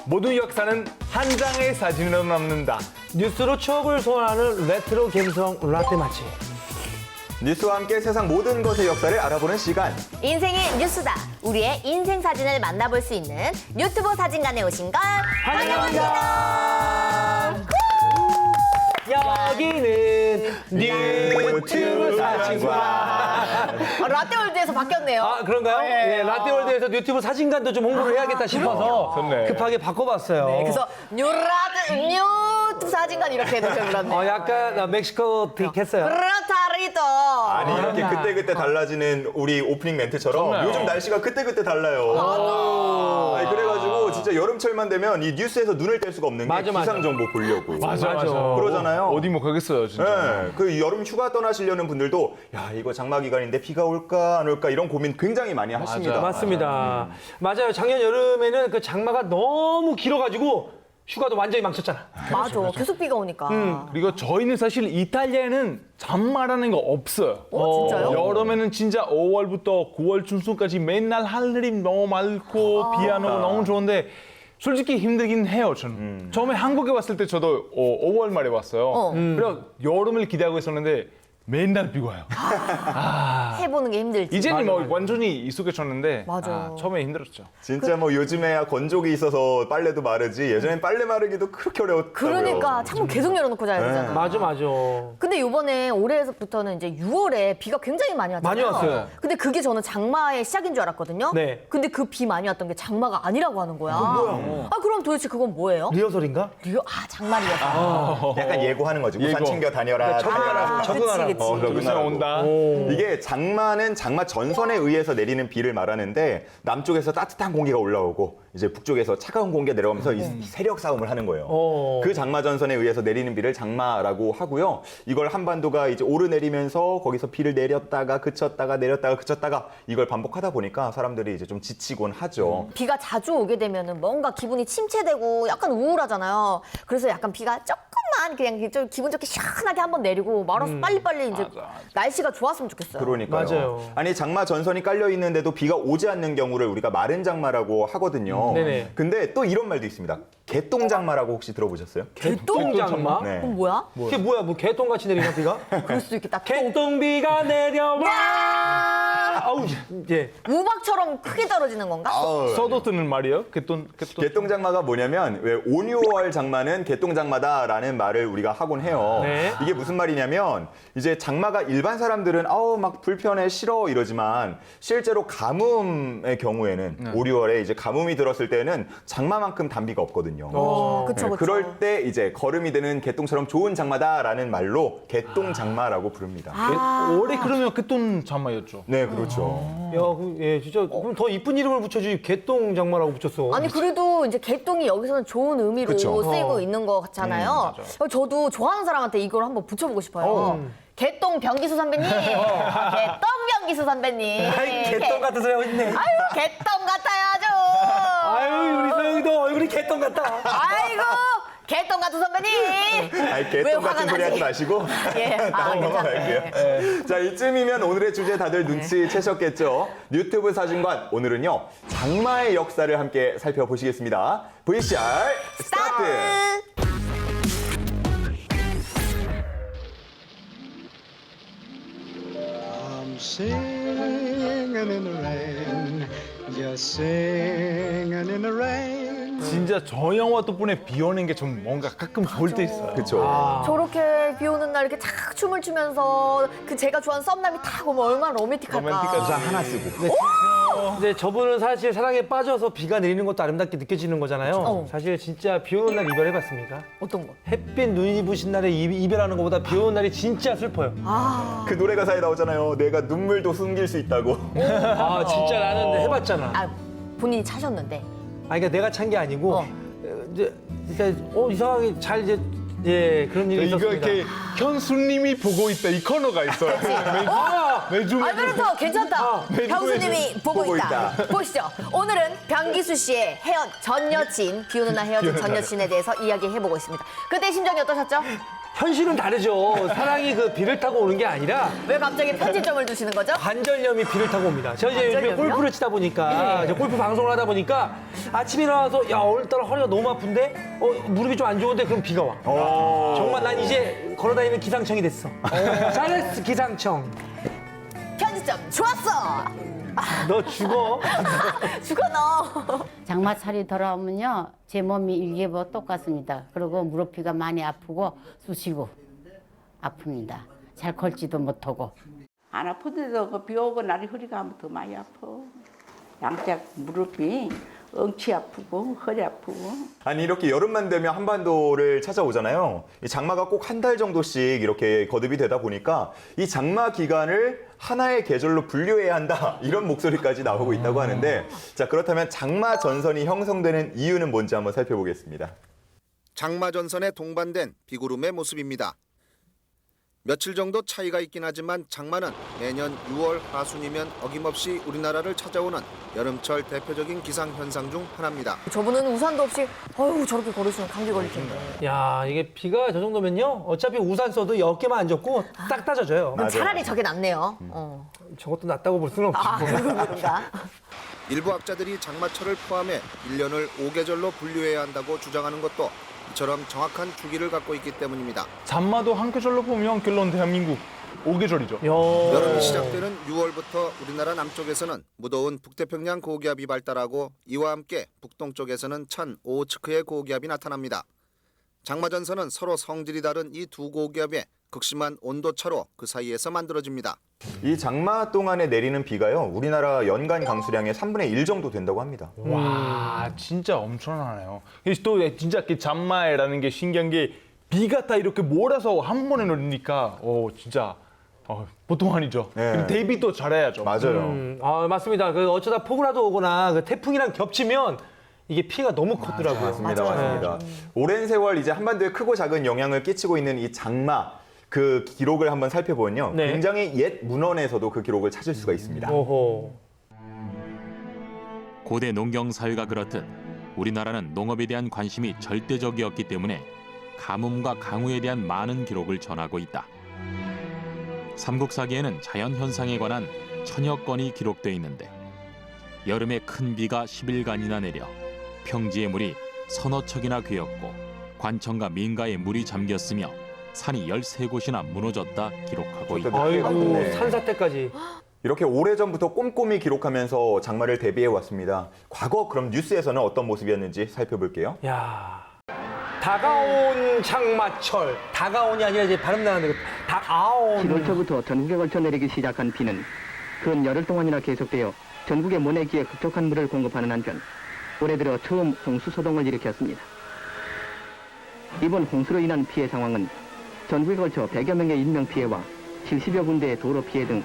모든 역사는 한 장의 사진으로 남는다. 뉴스로 추억을 소환하는 레트로 감성 라떼 맛집. 뉴스와 함께 세상 모든 것의 역사를 알아보는 시간. 인생이 뉴스다. 우리의 인생 사진을 만나볼 수 있는 유튜브 사진관에 오신 걸 환영합니다. 여기는 뉴튜브 사진관. 라떼월드에서 바뀌었네요. 아, 그런가요? 네, 라떼월드에서 유튜브 사진관도 좀 홍보를 해야겠다 싶어서 좋네. 급하게 바꿔봤어요. 네, 그래서 뉴튜브 사진관 이렇게 해도 그렇네요. 약간 멕시코 틱 했어요. 그렇다리도. 아니 이렇게 그때그때 달라지는 우리 오프닝 멘트처럼 정말요? 요즘 날씨가 그때그때 달라요. 아니, 그래가지고 진짜 여름철만 되면 이 뉴스에서 눈을 뗄 수가 없는 게 맞아, 맞아. 기상 정보 보려고. 맞아. 그러잖아요. 어디 못 가겠어요, 진짜. 네, 그 여름 휴가 떠나시려는 분들도 야 이거 장마 기간인데 비가 올까 안 올까 이런 고민 굉장히 많이 하십니다. 맞습니다. 맞아요. 작년 여름에는 그 장마가 너무 길어가지고 휴가도 완전히 망쳤잖아. 맞아. 계속 비가 오니까. 그리고 저희는 사실 이탈리아에는 장마라는 거 없어요. 진짜요? 여름에는 진짜 5월부터 9월 중순까지 맨날 하늘이 너무 맑고 비 안 오고 너무 좋은데 솔직히 힘들긴 해요, 저는. 처음에 한국에 왔을 때 저도 5월 말에 왔어요. 그래서 여름을 기대하고 있었는데 맨날 비가 와요. 해보는 게 힘들지. 이제는 뭐 완전히 익숙해졌는데 맞아. 처음에 힘들었죠. 진짜 뭐 요즘에야 건조기 있어서 빨래도 마르지 예전엔 빨래 마르기도 그렇게 어려웠다고요. 그러니까 창문 계속 열어놓고 자야 되잖아. 맞아. 근데 이번에 올해부터는 이제 6월에 비가 굉장히 많이 왔잖아요. 많이 왔어요. 근데 그게 저는 장마의 시작인 줄 알았거든요. 네. 근데 그 비 많이 왔던 게 장마가 아니라고 하는 거야. 그럼 도대체 그건 뭐예요? 리허설인가? 장마리였다. 약간 예고하는 거지. 우산 예고. 챙겨 다녀라. 적응하라. 그치. 여기서 온다. 이게 장마는 장마 전선에 의해서 내리는 비를 말하는데 남쪽에서 따뜻한 공기가 올라오고 이제 북쪽에서 차가운 공기가 내려오면서 이 세력 싸움을 하는 거예요. 그 장마 전선에 의해서 내리는 비를 장마라고 하고요. 이걸 한반도가 이제 오르내리면서 거기서 비를 내렸다가 그쳤다가 내렸다가 그쳤다가 이걸 반복하다 보니까 사람들이 이제 좀 지치곤 하죠. 비가 자주 오게 되면은 뭔가 기분이 침체되고 약간 우울하잖아요. 그래서 약간 비가 조금만 그냥 좀 기분 좋게 시원하게 한번 내리고 말아서 빨리빨리 이제 날씨가 좋았으면 좋겠어요. 그러니까요. 맞아요. 아니 장마 전선이 깔려 있는데도 비가 오지 않는 경우를 우리가 마른 장마라고 하거든요. 네네. 근데 또 이런 말도 있습니다. 개똥 장마라고 혹시 들어보셨어요? 개똥장마? 네. 그럼 뭐야? 그게 뭐야? 뭐 개똥같이 내리나 비가? 그럴 수도 있겠다. 개똥비가 내려와. 아우 예. 우박처럼 크게 떨어지는 건가? 써도 뜨는 말이에요? 개똥. 개똥 장마가 뭐냐면 왜 5, 6월 장마는 개똥 장마다라는 말을 우리가 하곤 해요. 네. 이게 무슨 말이냐면 이제 장마가 일반 사람들은 아우 막 불편해 싫어 이러지만 실제로 가뭄의 경우에는 5, 6월에 이제 가뭄이 들었을 때는 장마만큼 단비가 없거든요. 그쵸, 그쵸. 그럴 때 이제 걸음이 되는 개똥처럼 좋은 장마다라는 말로 개똥 장마라고 부릅니다. 올해 그러면 개똥 장마였죠. 네, 그렇죠. 야, 예, 진짜 그럼 더 이쁜 이름을 붙여주지 개똥장마라고 붙였어. 아니 그래도 이제 개똥이 여기서는 좋은 의미로 그쵸. 쓰이고 있는 것 같잖아요. 저도 좋아하는 사람한테 이걸 한번 붙여보고 싶어요. 개똥 병기수 선배님, 개똥 병기수 선배님. 아이, 개똥 같은 소리 하고 있네. 아유 개똥 같아요 아주. 아유, 우리 소영이도 얼굴이 개똥 같다. 아이고 개똥 같은 선배님. 아니, 왜 개똥 화가 같은 소리 나지? 하지 마시고 예, 넘어갈게요. 자, 이쯤이면 오늘의 주제 다들 눈치채셨겠죠? 유튜브 사진관, 오늘은요, 장마의 역사를 함께 살펴보시겠습니다. VCR 스타트! I'm singing in the rain, just singing in the rain. 진짜 저 영화 덕분에 비 오는 게 좀 뭔가 가끔 좋을 때 있어요. 그쵸. 저렇게 비 오는 날 이렇게 착 춤을 추면서 그 제가 좋아하는 썸남이 탁 오면 얼마나 로맨틱할까. 우산 하나 쓰고. 근데 저분은 사실 사랑에 빠져서 비가 내리는 것도 아름답게 느껴지는 거잖아요. 어. 사실 진짜 비 오는 날 이별해봤습니까? 어떤 거? 햇빛 눈이 부신 날에 이별하는 것보다 비 오는 날이 진짜 슬퍼요. 그 노래 가사에 나오잖아요. 내가 눈물도 숨길 수 있다고. 아, 진짜 나는 해봤잖아. 아 본인이 차셨는데. 그러니까 내가 찬 게 아니고 이제 진짜 이상하게 잘 이제 예 그런 일이 이거 있었습니다. 이렇게 현수님이 보고 있다 이 코너가 있어요. 매주 알베르토 괜찮다. 병수님이 보고 있다. 보시죠. 오늘은 변기수 씨의 전 여친, 비 오는 날 헤어진 전 여친에 대해서 이야기해보고 있습니다. 그때 심정이 어떠셨죠? 현실은 다르죠. 사랑이 그 비를 타고 오는 게 아니라 왜 갑자기 편집점을 두시는 거죠? 관절염이 비를 타고 옵니다. 제가 이제 요즘에 관절염이요? 골프를 치다 보니까 이제 골프 방송을 하다 보니까 아침에 일어나서 야 오늘따라 허리가 너무 아픈데 무릎이 좀 안 좋은데 그럼 비가 와. 정말 난 이제 걸어다니는 기상청이 됐어. 잘했어 기상청. 편집점 좋았어. 너 죽어. 죽어 너. 장마철이 돌아오면요 제 몸이 일기예보와 똑같습니다. 그리고 무릎피가 많이 아프고 쑤시고 아픕니다. 잘 걸지도 못하고. 안 아프더라도 그 비 오고 날이 흐리가면 더 많이 아파. 양쪽 무릎이 엉치 아프고 허리 아프고. 아니 이렇게 여름만 되면 한반도를 찾아오잖아요. 이 장마가 꼭 한 달 정도씩 이렇게 거듭이 되다 보니까 이 장마 기간을 하나의 계절로 분류해야 한다 이런 목소리까지 나오고 있다고 하는데 자 그렇다면 장마 전선이 형성되는 이유는 뭔지 한번 살펴보겠습니다. 장마 전선에 동반된 비구름의 모습입니다. 며칠 정도 차이가 있긴 하지만 장마는 매년 6월 하순이면 어김없이 우리나라를 찾아오는 여름철 대표적인 기상 현상 중 하나입니다. 저분은 우산도 없이 어휴 저렇게 걸으시면 감기 걸릴 텐데. 야 이게 비가 저 정도면요 어차피 우산 써도 어깨만 안 젖고 딱 따져져요. 그럼 차라리 저게 낫네요. 저것도 낫다고 볼 수는 없죠. 그런가? 일부 학자들이 장마철을 포함해 1년을 5계절로 분류해야 한다고 주장하는 것도 이처럼 정확한 주기를 갖고 있기 때문입니다. 장마도 한 계절로 보면 결론 대한민국 5계절이죠. 여름이 시작되는 6월부터 우리나라 남쪽에서는 무더운 북태평양 고기압이 발달하고 이와 함께 북동쪽에서는 찬 오호츠크의 고기압이 나타납니다. 장마전선은 서로 성질이 다른 이 두 고기압의 극심한 온도차로 그 사이에서 만들어집니다. 이 장마 동안에 내리는 비가요 우리나라 연간 강수량의 3분의 1 정도 된다고 합니다. 와 진짜 엄청나네요. 그래서 또 진짜 그 장마라는 게 신기한 게 비가 다 이렇게 몰아서 한 번에 내리니까 진짜 보통 아니죠. 네. 그리고 대비도 잘해야죠. 맞아요. 맞습니다. 그 어쩌다 폭우라도 오거나 그 태풍이랑 겹치면 이게 피가 너무 컸더라고요. 맞습니다. 맞습니다. 오랜 세월 이제 한반도에 크고 작은 영향을 끼치고 있는 이 장마 그 기록을 한번 살펴보면요. 네. 굉장히 옛 문헌에서도 그 기록을 찾을 수가 있습니다. 오호. 고대 농경 사회가 그렇듯 우리나라는 농업에 대한 관심이 절대적이었기 때문에 가뭄과 강우에 대한 많은 기록을 전하고 있다. 삼국사기에는 자연 현상에 관한 천여 건이 기록돼 있는데 여름에 큰 비가 10일간이나 내려 평지의 물이 서너 척이나 괴었고 관청과 민가에 물이 잠겼으며 산이 13곳이나 무너졌다 기록하고 있다. 아이고 네. 산사태까지. 이렇게 오래전부터 꼼꼼히 기록하면서 장마를 대비해 왔습니다. 과거 그럼 뉴스에서는 어떤 모습이었는지 살펴볼게요. 야 다가온 장마철. 다가온이 아니라 이제 발음 나는데 다가온. 7월초부터 전국에 걸쳐 내리기 시작한 비는 근 열흘 동안이나 계속되어 전국의 모내기에 급속한 물을 공급하는 한편 올해 들어 처음 홍수 소동을 일으켰습니다. 이번 홍수로 인한 피해 상황은 전국에 걸쳐 100여 명의 인명피해와 70여 군데의 도로 피해 등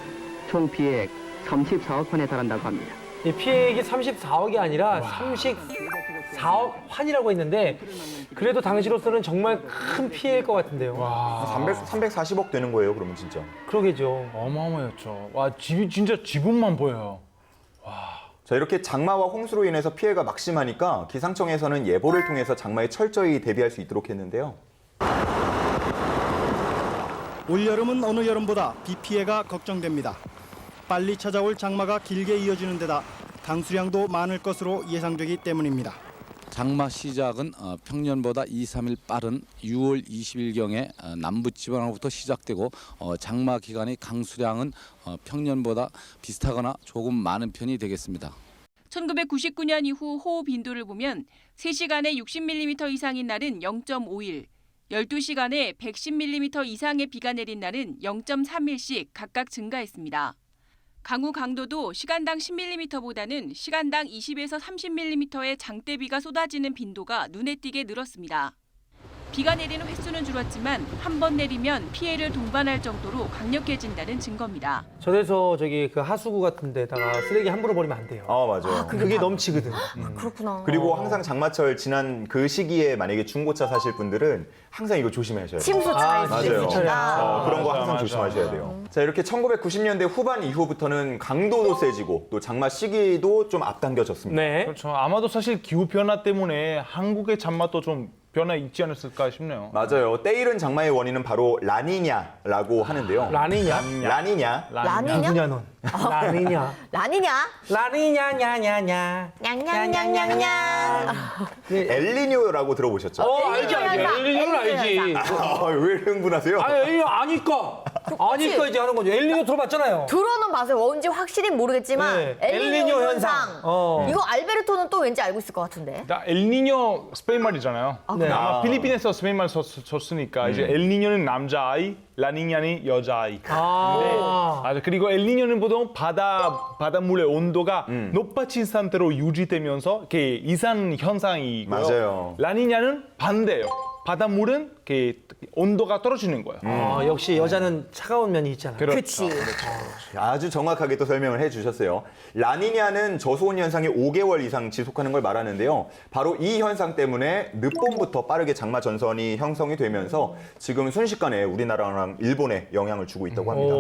총 피해액 34억 원에 달한다고 합니다. 이 피해액이 34억이 아니라 34억 환이라고 했는데 그래도 당시로서는 정말 큰 피해일 것 같은데요. 340억 되는 거예요, 그러면 진짜. 그러게죠. 어마어마했죠. 와 집이 진짜 지붕만 보여요. 자, 이렇게 장마와 홍수로 인해서 피해가 막심하니까 기상청에서는 예보를 통해서 장마에 철저히 대비할 수 있도록 했는데요. 올여름은 어느 여름보다 비 피해가 걱정됩니다. 빨리 찾아올 장마가 길게 이어지는 데다 강수량도 많을 것으로 예상되기 때문입니다. 장마 시작은 평년보다 2, 3일 빠른 6월 20일경에 남부지방으로부터 시작되고 장마 기간의 강수량은 평년보다 비슷하거나 조금 많은 편이 되겠습니다. 1999년 이후 호우 빈도를 보면 3시간에 60mm 이상인 날은 0.5일, 12시간에 110mm 이상의 비가 내린 날은 0.3일씩 각각 증가했습니다. 강우 강도도 시간당 10mm보다는 시간당 20에서 30mm의 장대비가 쏟아지는 빈도가 눈에 띄게 늘었습니다. 비가 내리는 횟수는 줄었지만 한 번 내리면 피해를 동반할 정도로 강력해진다는 증거입니다. 저래서 저기 그 하수구 같은 데다가 쓰레기 함부로 버리면 안 돼요. 맞아요. 그게 넘치거든. 그렇구나. 그리고 항상 장마철 지난 그 시기에 만약에 중고차 사실 분들은 항상 이거 조심하셔야 돼요. 침수차일 수도 맞아요. 있으니까. 그런 거 항상 맞아. 조심하셔야 돼요. 자, 이렇게 1990년대 후반 이후부터는 강도도 세지고 또 장마 시기도 좀 앞당겨졌습니다. 네. 그렇죠. 아마도 사실 기후 변화 때문에 한국의 장마도 좀 변화 있지 않았을까 싶네요. 맞아요. 때이른 장마의 원인은 바로 라니냐라고 하는데요. 라니냐? 라니냐. 라니냐? 누구냐 넌? 라니냐? 라니냐? 라니냐냐냐냐. 냥냥냥냥냥냥. 엘니뇨라고 들어보셨죠? 알지. 엘니뇨는 알지. 왜 흥분하세요? 엘니뇨 아니까. 아니까 이제 하는 거죠. 엘니뇨 들어봤잖아요. 들어는 봐서요. 뭔지 확실히 모르겠지만 네. 엘니뇨 현상. 이거 알베르토는 또 왠지 알고 있을 것 같은데. 엘니뇨 스페인 말이잖아요. 네. 아마 필리핀에서 스페인 말 썼으니까 이제 엘니뇨는 남자아이, 라니냐는 여자아이. 그리고 엘니뇨는 보통 바닷물의 온도가 높아진 상태로 유지되면서 이렇게 이상 현상이고요. 맞아요. 라니냐는 반대예요. 바닷물은 이렇게 온도가 떨어지는 거예요. 역시 여자는 차가운 면이 있잖아. 그렇지. 아주 정확하게 또 설명을 해주셨어요. 라니냐는 저수온 현상이 5개월 이상 지속하는 걸 말하는데요. 바로 이 현상 때문에 늦봄부터 빠르게 장마 전선이 형성이 되면서 지금 순식간에 우리나라랑 일본에 영향을 주고 있다고 합니다.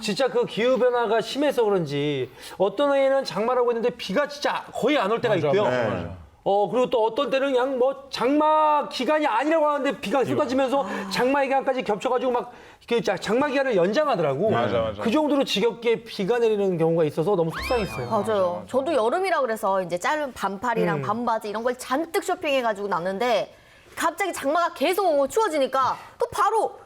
진짜 그 기후 변화가 심해서 그런지 어떤 해에는 장마라고 했는데 비가 진짜 거의 안 올 때가 있고요. 네. 그리고 또 어떤 때는 그냥 뭐 장마 기간이 아니라고 하는데 비가 쏟아지면서 장마 기간까지 겹쳐가지고 막 이렇게 장마 기간을 연장하더라고. 맞아. 그 정도로 지겹게 비가 내리는 경우가 있어서 너무 속상했어요. 맞아요. 저도 여름이라 그래서 이제 짧은 반팔이랑 반바지 이런 걸 잔뜩 쇼핑해가지고 났는데 갑자기 장마가 계속 추워지니까 또 바로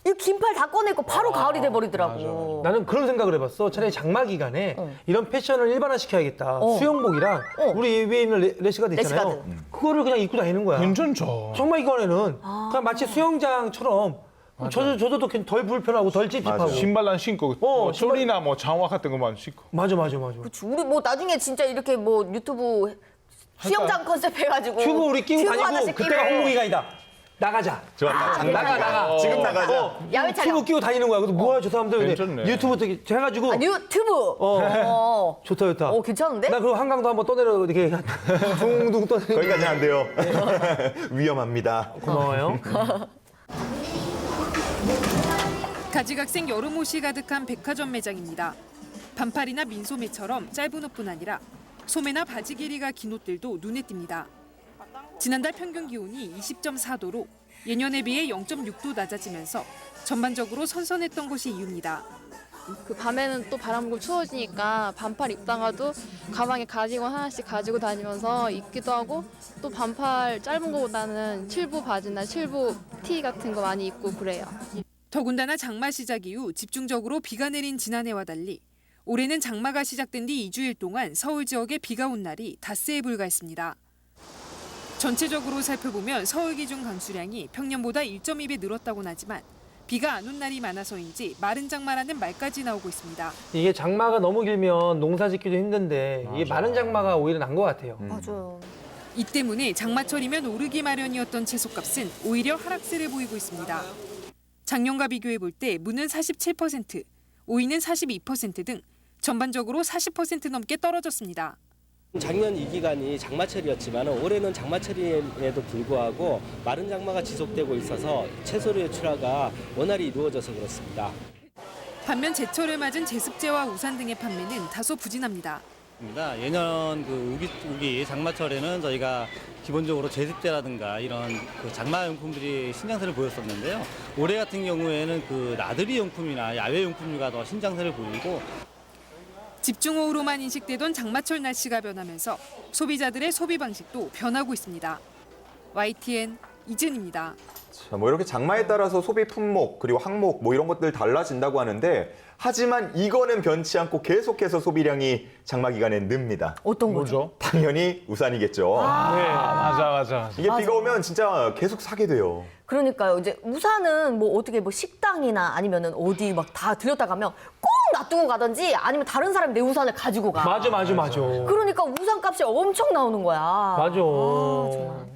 이 긴팔 다 꺼내고 바로 가을이 돼버리더라고. 나는 그런 생각을 해봤어. 차라리 장마 기간에 이런 패션을 일반화시켜야겠다. 수영복이랑 우리 위에 있는 레시가드 있잖아요. 레시가드. 그거를 그냥 입고 다니는 거야. 괜찮죠. 장마 기간에는 그냥 마치 수영장처럼 저도 덜 불편하고 덜 찝찝하고. 신발 안 신고 소리나 뭐 장화 같은 것만 신고. 맞아. 그치. 우리 뭐 나중에 진짜 이렇게 뭐 유튜브 수영장 컨셉 해가지고 튜브 우리 끼고 다니고 하나씩 그때가 끼고. 홍보 기간이다. 나가자. 나가. 지금 나가자. 야외 촬영. 튜브 끼고 다니는 거야. 그래서 뭐야 저 사람들 괜찮네. 유튜브 해가지고 유튜브. 좋다. 괜찮은데? 나 그럼 한강도 한번 떠내려 이렇게 둥둥 떠내려. 거기까지는 안 돼요. 위험합니다. 고마워요. 가지각색 여름 옷이 가득한 백화점 매장입니다. 반팔이나 민소매처럼 짧은 옷뿐 아니라 소매나 바지 길이가 긴 옷들도 눈에 띕니다. 지난달 평균 기온이 20.4도로 예년에 비해 0.6도 낮아지면서 전반적으로 선선했던 것이 이유입니다. 그 밤에는 또 바람 불고 추워지니까 반팔 입다가도 가방에 가디건 하나씩 가지고 다니면서 입기도 하고 또 반팔 짧은 거보다는 칠부 바지나 칠부 티 같은 거 많이 입고 그래요. 더군다나 장마 시작 이후 집중적으로 비가 내린 지난해와 달리 올해는 장마가 시작된 뒤 2주일 동안 서울 지역에 비가 온 날이 닷새에 불과했습니다. 전체적으로 살펴보면 서울 기준 강수량이 평년보다 1.2배 늘었다고는 하지만 비가 안 온 날이 많아서인지 마른 장마라는 말까지 나오고 있습니다. 이게 장마가 너무 길면 농사 짓기도 힘든데 이게 마른 장마가 오히려 난 것 같아요. 맞아요. 이 때문에 장마철이면 오르기 마련이었던 채소값은 오히려 하락세를 보이고 있습니다. 작년과 비교해 볼 때 무는 47%, 오이는 42% 등 전반적으로 40% 넘게 떨어졌습니다. 작년 이 기간이 장마철이었지만 올해는 장마철임에도 불구하고 마른 장마가 지속되고 있어서 채소류의 출하가 원활히 이루어져서 그렇습니다. 반면 제철을 맞은 제습제와 우산 등의 판매는 다소 부진합니다. 예년 우기 장마철에는 저희가 기본적으로 제습제라든가 이런 장마용품들이 신장세를 보였었는데요. 올해 같은 경우에는 나들이 용품이나 야외 용품류가 더 신장세를 보이고 집중호우로만 인식되던 장마철 날씨가 변하면서 소비자들의 소비 방식도 변하고 있습니다. YTN 이진입니다. 자, 이렇게 장마에 따라서 소비 품목 그리고 항목 이런 것들 달라진다고 하는데 하지만 이거는 변치 않고 계속해서 소비량이 장마 기간에 늡니다. 어떤 거죠? 당연히 우산이겠죠. 맞아. 이게 비가 오면 진짜 계속 사게 돼요. 그러니까요. 이제 우산은 뭐 어떻게 식당이나 아니면은 어디 막 다 들였다 가면 꼭 놔두고 가든지 아니면 다른 사람이 내 우산을 가지고 가. 맞아. 그러니까 우산 값이 엄청 나오는 거야. 맞아.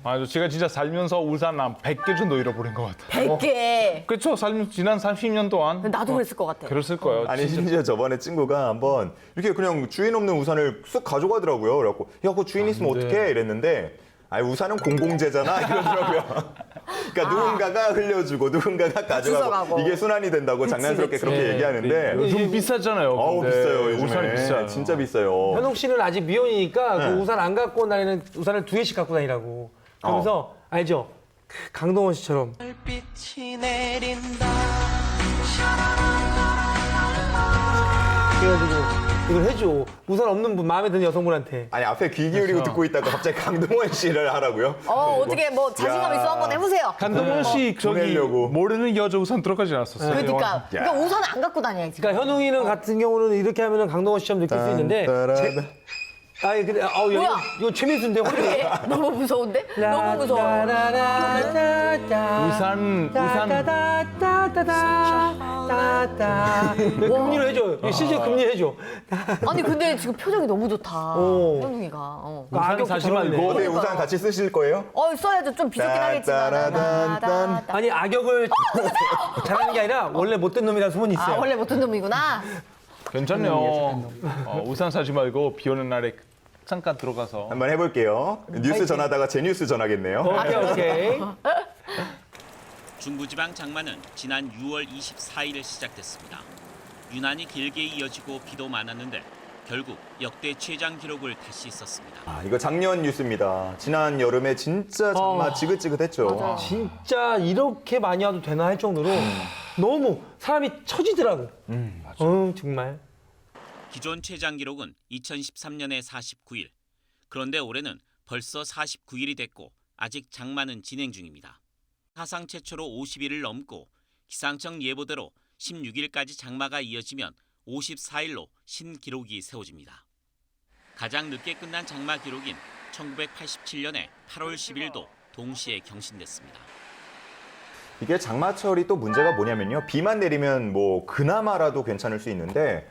맞아. 제가 진짜 살면서 우산 한 100개 정도 잃어버린 것 같아요. 100개. 그렇죠. 지난 30년 동안. 나도 그랬을 것 같아. 그랬을 거예요. 아니 심지어 저번에 친구가 한번 이렇게 그냥 주인 없는 우산을 쓱 가져가더라고요. 그래갖고 야, 그 주인 있으면 어떡해? 이랬는데 우산은 공공재잖아 이러더라고요. 그러니까 누군가가 흘려주고 누군가가 가져가고 이게 순환이 된다고 장난스럽게 그렇게 얘기하는데 요즘 비싸잖아요. 비싸요. 요즘에. 우산이 비싸요. 진짜 비싸요. 현옥 씨는 아직 미혼이니까 그 우산 안 갖고 온 날에는 우산을 2개씩 갖고 다니라고. 그러면서 알죠? 강동원 씨처럼. 그래가지고 이걸 해줘. 우산 없는 분, 마음에 드는 여성분한테. 아니 앞에 귀 기울이고 듣고 있다가 갑자기 강동원 씨를 하라고요? 어떻게 뭐 자신감 있어 한번 해보세요. 강동원 씨 저기 보내려고. 모르는 여자 우산 들어가지 않았었어요. 그러니까 우산을 안 갖고 다녀야지. 그러니까 현웅이는 같은 경우는 이렇게 하면은 강동원 씨처럼 느낄 수 있는데. 아니 근데 뭐야? 이거 최민수인데 왜? 너무 무서운데? 너무 무서워. 우산 금리로 해줘. 실제 금리 해줘. 아니 근데 지금 표정이 너무 좋다. 현웅이가. 우산 사지 말고. 어때 우산 같이 쓰실 거예요? 써야죠. 좀 비좁긴 하겠지만. 아니 악역을 잘하는 게 아니라 원래 못된 놈이라는 소문이 있어요. 원래 못된 놈이구나. 괜찮네요. 우산 사지 말고 비 오는 날에 잠깐 들어가서 한번 해볼게요. 뉴스 전하다가 제 뉴스 전하겠네요. 오케이. 중부지방 장마는 지난 6월 24일 시작됐습니다. 유난히 길게 이어지고 비도 많았는데 결국 역대 최장 기록을 다시 썼습니다. 이거 작년 뉴스입니다. 지난 여름에 진짜 장마 지긋지긋했죠. 진짜 이렇게 많이 와도 되나 할 정도로 너무 사람이 처지더라고. 정말. 기존 최장 기록은 2013년에 49일. 그런데 올해는 벌써 49일이 됐고 아직 장마는 진행 중입니다. 사상 최초로 50일을 넘고 기상청 예보대로 16일까지 장마가 이어지면 54일로 신기록이 세워집니다. 가장 늦게 끝난 장마 기록인 1987년에 8월 10일도 동시에 경신됐습니다. 이게 장마철이 또 문제가 뭐냐면요. 비만 내리면 뭐 그나마라도 괜찮을 수 있는데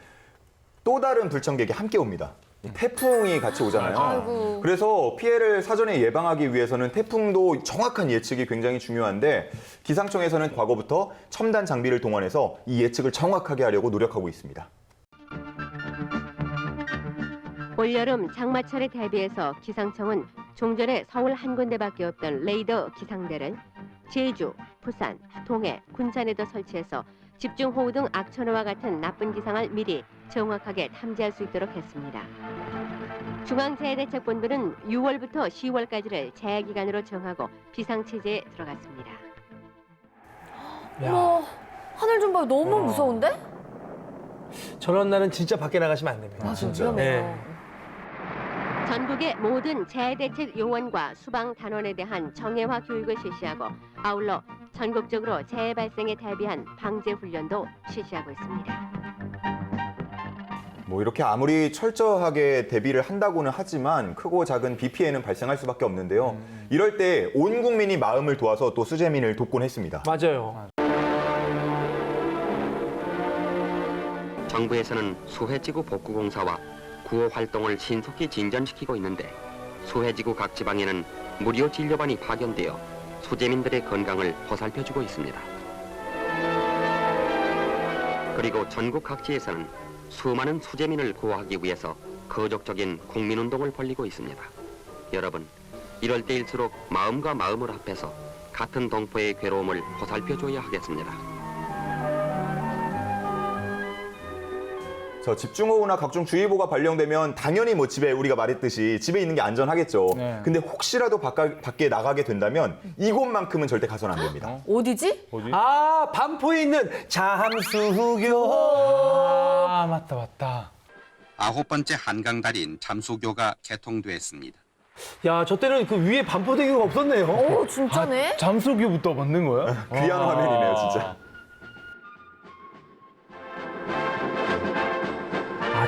또 다른 불청객이 함께 옵니다. 태풍이 같이 오잖아요. 아이고. 그래서 피해를 사전에 예방하기 위해서는 태풍도 정확한 예측이 굉장히 중요한데 기상청에서는 과거부터 첨단 장비를 동원해서 이 예측을 정확하게 하려고 노력하고 있습니다. 올여름 장마철에 대비해서 기상청은 종전에 서울 한 군데밖에 없던 레이더 기상대를 제주, 부산, 동해, 군산에도 설치해서 집중호우 등 악천후와 같은 나쁜 기상을 미리 정확하게 탐지할 수 있도록 했습니다. 중앙재해대책본부는 6월부터 10월까지를 재해기간으로 정하고 비상체제에 들어갔습니다. 어머, 하늘 좀 봐요. 너무 무서운데? 저런 날은 진짜 밖에 나가시면 안 됩니다. 진짜. 전국의 모든 재해대책 요원과 수방단원에 대한 정예화 교육을 실시하고 아울러 전국적으로 재해 발생에 대비한 방제 훈련도 실시하고 있습니다. 뭐 이렇게 아무리 철저하게 대비를 한다고는 하지만 크고 작은 비 피해는 발생할 수밖에 없는데요. 이럴 때 온 국민이 마음을 도와서 또 수재민을 돕곤 했습니다. 맞아요. 정부에서는 수해지구 복구공사와 구호 활동을 신속히 진전시키고 있는데 수해지구 각 지방에는 무료 진료반이 파견되어 수재민들의 건강을 보살펴주고 있습니다. 그리고 전국 각지에서는 수많은 수재민을 구호하기 위해서 거족적인 국민운동을 벌이고 있습니다. 여러분, 이럴 때일수록 마음과 마음을 합해서 같은 동포의 괴로움을 보살펴줘야 하겠습니다. 집중호우나 각종 주의보가 발령되면 당연히 뭐 집에 우리가 말했듯이 집에 있는 게 안전하겠죠. 근데 혹시라도 밖에 나가게 된다면 이곳만큼은 절대 가서는 안 됩니다. 어디지? 반포에 있는 잠수교. 맞다. 9번째 한강다리인 잠수교가 개통됐습니다. 야, 저 때는 그 위에 반포대교가 없었네요. 진짜네? 잠수교부터 만든 거야? 귀한 화면이네요, 진짜.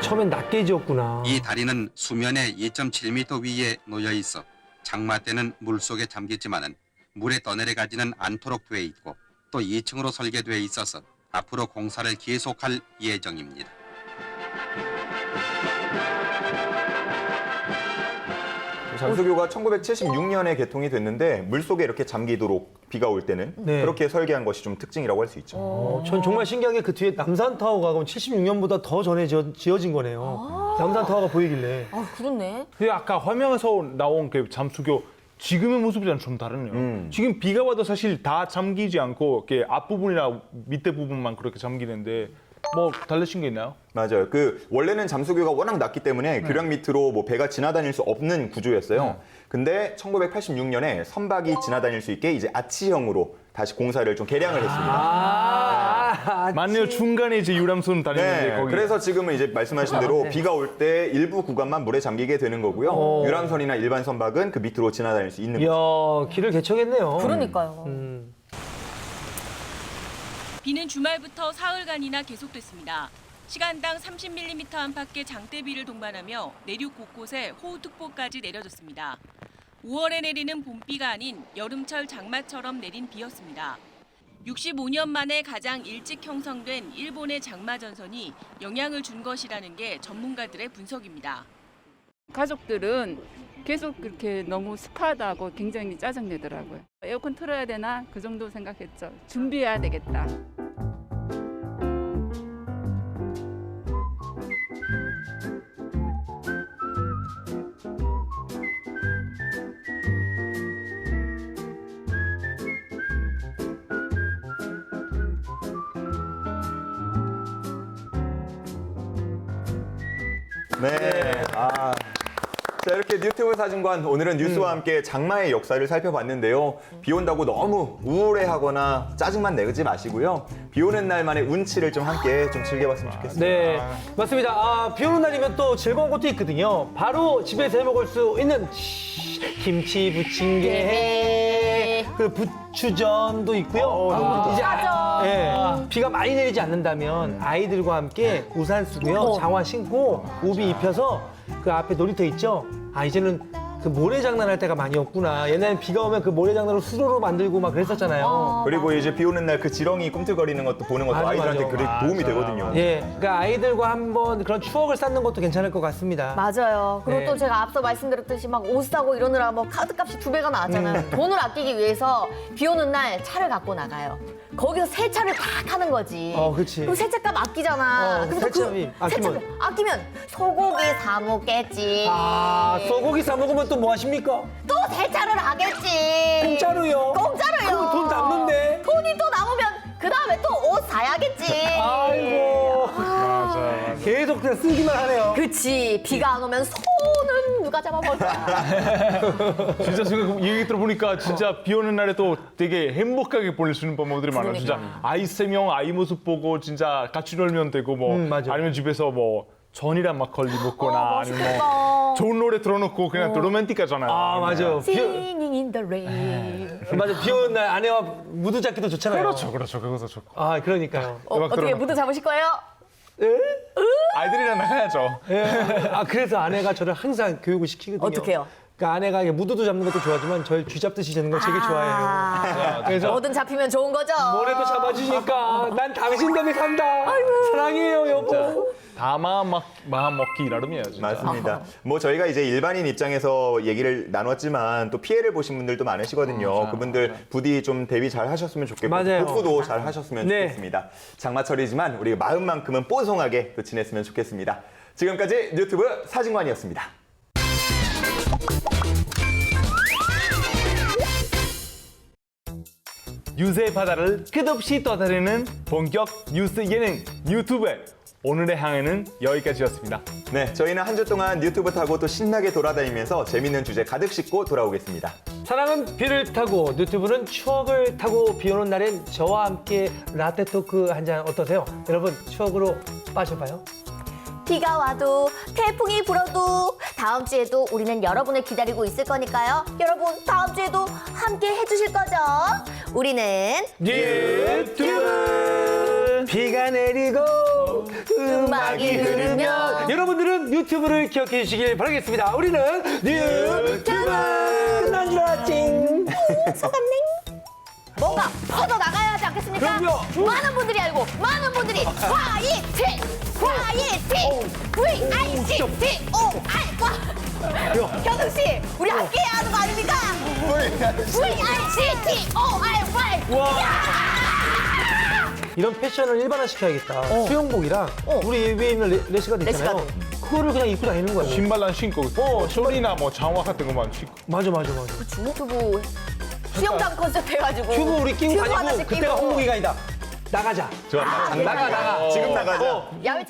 처음엔 낮게 지었구나. 이 다리는 수면의 2.7m 위에 놓여 있어 장마 때는 물속에 잠겼지만은 물에 떠내려가지는 않도록 돼 있고 또 2층으로 설계돼 있어서 앞으로 공사를 계속할 예정입니다. 잠수교가 1976년에 개통이 됐는데 물속에 이렇게 잠기도록 비가 올 때는 그렇게 설계한 것이 좀 특징이라고 할 수 있죠. 전 정말 신기한 게 그 뒤에 남산타워가 그럼 76년보다 더 전에 지어진 거네요. 남산타워가 보이길래. 그렇네. 근데 아까 화면에서 나온 그 잠수교 지금의 모습이랑 좀 다르네요. 지금 비가 와도 사실 다 잠기지 않고 이렇게 앞부분이나 밑에 부분만 그렇게 잠기는데 뭐 달라진 게 있나요? 맞아요. 그 원래는 잠수교가 워낙 낮기 때문에 교량 밑으로 뭐 배가 지나다닐 수 없는 구조였어요. 근데 1986년에 선박이 지나다닐 수 있게 이제 아치형으로 다시 공사를 좀 개량을 했습니다. 맞네요. 중간에 이제 유람선 다니는데 거기. 그래서 지금은 이제 말씀하신 대로 비가 올 때 일부 구간만 물에 잠기게 되는 거고요. 유람선이나 일반 선박은 그 밑으로 지나다닐 수 있는 거죠. 이야, 길을 개척했네요. 그러니까요. 비는 주말부터 사흘간이나 계속됐습니다. 시간당 30mm 안팎의 장대비를 동반하며 내륙 곳곳에 호우특보까지 내려졌습니다. 5월에 내리는 봄비가 아닌 여름철 장마처럼 내린 비였습니다. 65년 만에 가장 일찍 형성된 일본의 장마전선이 영향을 준 것이라는 게 전문가들의 분석입니다. 가족들은 계속 그렇게 너무 습하다고 굉장히 짜증내더라고요. 에어컨 틀어야 되나 그 정도 생각했죠. 준비해야 되겠다. 네. 자, 이렇게 유튜브 사진관 오늘은 뉴스와 함께 장마의 역사를 살펴봤는데요. 비 온다고 너무 우울해하거나 짜증만 내지 마시고요. 비 오는 날만의 운치를 좀 함께 좀 즐겨봤으면 좋겠습니다. 네, 맞습니다. 비 오는 날이면 또 즐거운 것도 있거든요. 바로 집에서 해 먹을 수 있는 김치 부침개, 그 부추전도 있고요. 이제 비가 많이 내리지 않는다면 아이들과 함께 우산 쓰고요, 장화 신고 우비 입혀서 그 앞에 놀이터 있죠? 이제는 그 모래장난 할 때가 많이 없구나. 옛날엔 비가 오면 그 모래장난으로 수로로 만들고 막 그랬었잖아요. 그리고 이제 비 오는 날 그 지렁이 꿈틀거리는 것도 보는 것도 아이들한테 그렇게 도움이 되거든요. 예, 그러니까 아이들과 한번 그런 추억을 쌓는 것도 괜찮을 것 같습니다. 맞아요. 그리고 네. 또 제가 앞서 말씀드렸듯이 막 옷 사고 이러느라 뭐 카드값이 2배가 나왔잖아요. 돈을 아끼기 위해서 비 오는 날 차를 갖고 나가요. 거기서 세차를 다 하는 거지. 그치. 그럼 세차값 아끼잖아. 그래서 세차비 아끼면. 아끼면 소고기 사 먹겠지. 소고기 사 먹으면 또 뭐 하십니까? 또 세차를 하겠지. 공짜로요? 공짜로요. 그럼 돈 남는데? 돈이 또 남으면 그 다음에 또 옷 사야겠지. 아이고. 맞아. 계속 그냥 쓰기만 하네요. 그치. 비가 안 오면 손은 누가 잡아볼 거야. 진짜 생각 얘기 들어보니까 진짜 비 오는 날에 또 되게 행복하게 보낼 수 있는 방법들이 많아요. 진짜 아이 3명 아이 모습 보고 진짜 같이 놀면 되고 뭐 아니면 집에서 뭐 전이랑 막걸리 먹거나 아니면 뭐 좋은 노래 틀어놓고 그냥 또 로맨틱하잖아요. 맞아요. Singing in the rain. 맞아. 비 오는 날 아내와 무드 잡기도 좋잖아요. 그렇죠. 그것도 좋고. 그러니까요. 어떻게 무드 잡으실 거예요? 아이들이랑 나가야죠. 그래서 아내가 저를 항상 교육을 시키거든요. 어떻게요? 그러니까 아내가 무드도 잡는 것도 좋아하지만 저를 쥐잡듯이 잡는 걸 되게 좋아해요. 그래서 뭐든 잡히면 좋은 거죠. 모래도 잡아주니까 난 당신 덕에 산다. 사랑해요, 여보. 다 마음 먹기 나름이에요. 진짜. 맞습니다. 뭐 저희가 이제 일반인 입장에서 얘기를 나눴지만 또 피해를 보신 분들도 많으시거든요. 그분들 부디 좀 대비 잘 하셨으면 좋겠고 복구도 잘 하셨으면 좋겠습니다. 장마철이지만 우리 마음만큼은 뽀송하게 또 지냈으면 좋겠습니다. 지금까지 유튜브 사진관이었습니다. 뉴스의 바다를 끝없이 떠다니는 본격 뉴스 예능 유튜브에 오늘의 항해는 여기까지였습니다. 네, 저희는 한 주 동안 유튜브 타고 또 신나게 돌아다니면서 재밌는 주제 가득 싣고 돌아오겠습니다. 사랑은 비를 타고 유튜브는 추억을 타고 비 오는 날엔 저와 함께 라떼 토크 한 잔 어떠세요? 여러분 추억으로 빠져봐요. 비가 와도 태풍이 불어도 다음 주에도 우리는 여러분을 기다리고 있을 거니까요. 여러분 다음 주에도 함께 해주실 거죠? 우리는 유튜브 비가 내리고 음악이 흐르면 여러분들은 유튜브를 기억해 주시길 바라겠습니다. 우리는 유튜브 난라찡 속았네. 뭔가 퍼져 나가야 하지 않겠습니까? 그럼요. 많은 분들이 알고 많은 분들이 화이팅! V-I-C-T-O-R 현웅 씨, 우리 함께 해야 하는 거 아닙니까? V-I-C-T-O-R-Y 이런 패션을 일반화시켜야겠다. 수영복이랑 우리 위에 있는 레시가드 있잖아요. 그거를 그냥 입고 다니는 거예요. 신발만 신고 쇼리나 뭐 장화 같은 것만 신고. 맞아. 유튜브 수영장 컨셉 해가지고 튜브 우리 끼고 튜브 다니고 하나씩 그때가 끼고. 홍보기간이다. 나가자. 좋아. 나가. 지금 나가자. 야외